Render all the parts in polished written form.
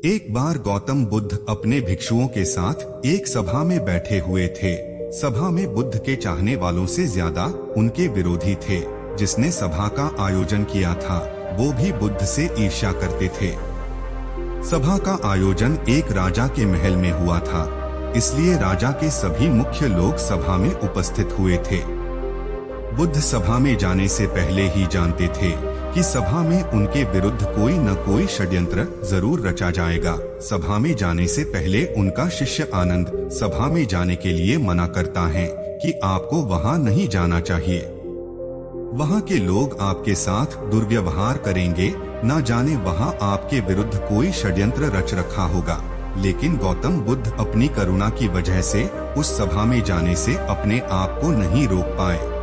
एक बार गौतम बुद्ध अपने भिक्षुओं के साथ एक सभा में बैठे हुए थे। सभा में बुद्ध के चाहने वालों से ज्यादा उनके विरोधी थे। जिसने सभा का आयोजन किया था वो भी बुद्ध से ईर्ष्या करते थे। सभा का आयोजन एक राजा के महल में हुआ था, इसलिए राजा के सभी मुख्य लोग सभा में उपस्थित हुए थे। बुद्ध सभा में जाने से पहले ही जानते थे कि सभा में उनके विरुद्ध कोई न कोई षड्यंत्र जरूर रचा जाएगा। सभा में जाने से पहले उनका शिष्य आनंद सभा में जाने के लिए मना करता है कि आपको वहां नहीं जाना चाहिए। वहां के लोग आपके साथ दुर्व्यवहार करेंगे, न जाने वहां आपके विरुद्ध कोई षड्यंत्र रच रखा होगा। लेकिन गौतम बुद्ध अपनी करुणा की वजह से उस सभा में जाने से अपने आप को नहीं रोक पाए।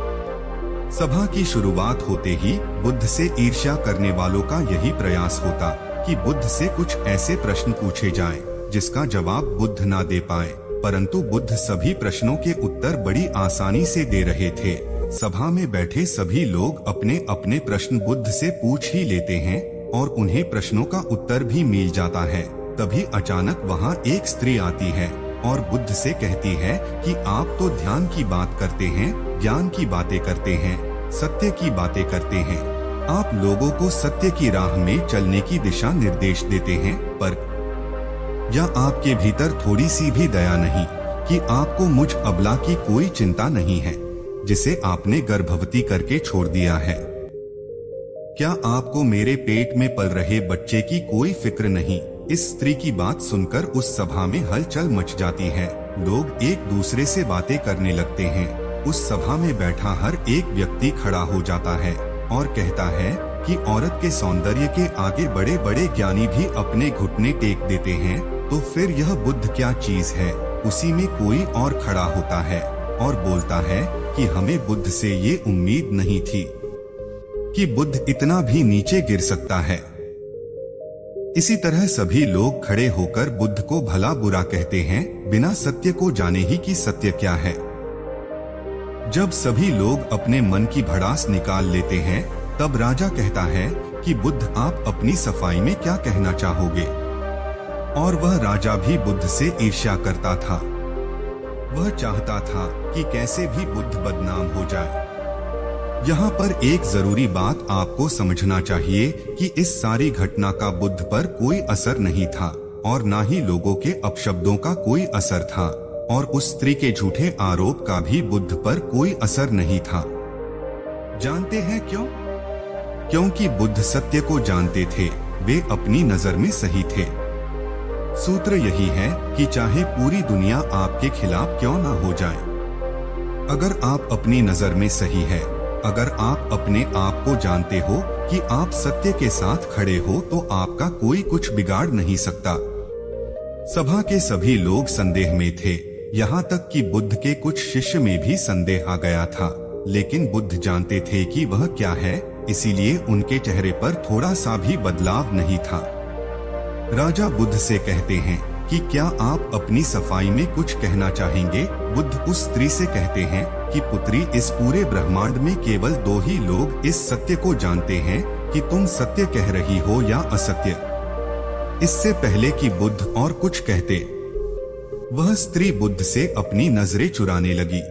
सभा की शुरुआत होते ही बुद्ध से ईर्ष्या करने वालों का यही प्रयास होता कि बुद्ध से कुछ ऐसे प्रश्न पूछे जाएं जिसका जवाब बुद्ध ना दे पाए, परंतु बुद्ध सभी प्रश्नों के उत्तर बड़ी आसानी से दे रहे थे। सभा में बैठे सभी लोग अपने अपने प्रश्न बुद्ध से पूछ ही लेते हैं और उन्हें प्रश्नों का उत्तर भी मिल जाता है। तभी अचानक वहाँ एक स्त्री आती है और बुद्ध से कहती है कि आप तो ध्यान की बात करते हैं, ज्ञान की बातें करते हैं, सत्य की बातें करते हैं, आप लोगों को सत्य की राह में चलने की दिशा निर्देश देते हैं, पर या आपके भीतर थोड़ी सी भी दया नहीं कि आपको मुझ अबला की कोई चिंता नहीं है जिसे आपने गर्भवती करके छोड़ दिया है? क्या आपको मेरे पेट में पल रहे बच्चे की कोई फिक्र नहीं? इस स्त्री की बात सुनकर उस सभा में हलचल मच जाती है। लोग एक दूसरे से बातें करने लगते हैं। उस सभा में बैठा हर एक व्यक्ति खड़ा हो जाता है और कहता है कि औरत के सौंदर्य के आगे बड़े बड़े ज्ञानी भी अपने घुटने टेक देते हैं, तो फिर यह बुद्ध क्या चीज है? उसी में कोई और खड़ा होता है और बोलता है कि हमें बुद्ध से ये उम्मीद नहीं थी कि बुद्ध इतना भी नीचे गिर सकता है। इसी तरह सभी लोग खड़े होकर बुद्ध को भला बुरा कहते हैं, बिना सत्य को जाने ही कि सत्य क्या है। जब सभी लोग अपने मन की भड़ास निकाल लेते हैं, तब राजा कहता है कि बुद्ध आप अपनी सफाई में क्या कहना चाहोगे? और वह राजा भी बुद्ध से ईर्ष्या करता था। वह चाहता था कि कैसे भी बुद्ध बदनाम हो जाए। यहाँ पर एक जरूरी बात आपको समझना चाहिए कि इस सारी घटना का बुद्ध पर कोई असर नहीं था और न ही लोगों के अपशब्दों का कोई असर था, और उस स्त्री के झूठे आरोप का भी बुद्ध पर कोई असर नहीं था। जानते हैं क्यों? क्योंकि बुद्ध सत्य को जानते थे, वे अपनी नजर में सही थे। सूत्र यही है कि चाहे पूरी दुनिया आपके खिलाफ क्यों ना हो जाए, अगर आप अपनी नजर में सही है, अगर आप अपने आप को जानते हो कि आप सत्य के साथ खड़े हो, तो आपका कोई कुछ बिगाड़ नहीं सकता। सभा के सभी लोग संदेह में थे, यहाँ तक कि बुद्ध के कुछ शिष्य में भी संदेह आ गया था। लेकिन बुद्ध जानते थे कि वह क्या है, इसीलिए उनके चेहरे पर थोड़ा सा भी बदलाव नहीं था। राजा बुद्ध से कहते हैं कि क्या आप अपनी सफाई में कुछ कहना चाहेंगे? बुद्ध उस स्त्री से कहते हैं कि पुत्री, इस पूरे ब्रह्मांड में केवल दो ही लोग इस सत्य को जानते हैं कि तुम सत्य कह रही हो या असत्य। इससे पहले कि बुद्ध और कुछ कहते, वह स्त्री बुद्ध से अपनी नजरें चुराने लगी।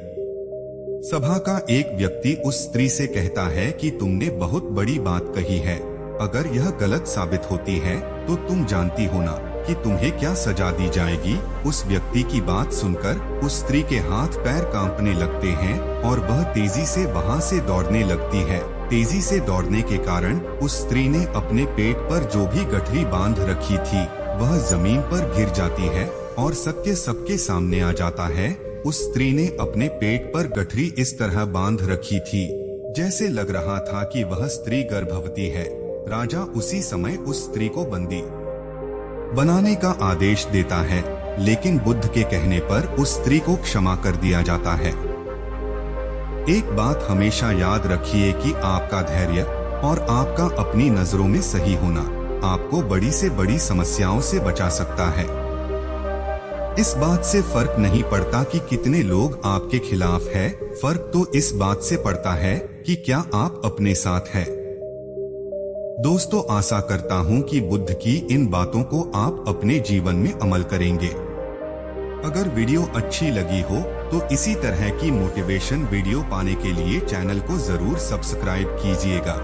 सभा का एक व्यक्ति उस स्त्री से कहता है कि तुमने बहुत बड़ी बात कही है, अगर यह गलत साबित होती है तो तुम जानती हो ना कि तुम्हें क्या सजा दी जाएगी। उस व्यक्ति की बात सुनकर उस स्त्री के हाथ पैर कांपने लगते हैं और वह तेजी से वहां से दौड़ने लगती है। तेजी से दौड़ने के कारण उस स्त्री ने अपने पेट पर जो भी गठरी बांध रखी थी वह जमीन पर गिर जाती है और सत्य सबके सामने आ जाता है। उस स्त्री ने अपने पेट पर गठरी इस तरह बांध रखी थी जैसे लग रहा था कि वह स्त्री गर्भवती है। राजा उसी समय उस स्त्री को बंदी बनाने का आदेश देता है, लेकिन बुद्ध के कहने पर उस स्त्री को क्षमा कर दिया जाता है। एक बात हमेशा याद रखिए कि आपका धैर्य और आपका अपनी नजरों में सही होना आपको बड़ी से बड़ी समस्याओं से बचा सकता है। इस बात से फर्क नहीं पड़ता कि कितने लोग आपके खिलाफ है, फर्क तो इस बात से पड़ता है कि क्या आप अपने साथ है। दोस्तों, आशा करता हूँ कि बुद्ध की इन बातों को आप अपने जीवन में अमल करेंगे। अगर वीडियो अच्छी लगी हो तो इसी तरह की मोटिवेशन वीडियो पाने के लिए चैनल को जरूर सब्सक्राइब कीजिएगा।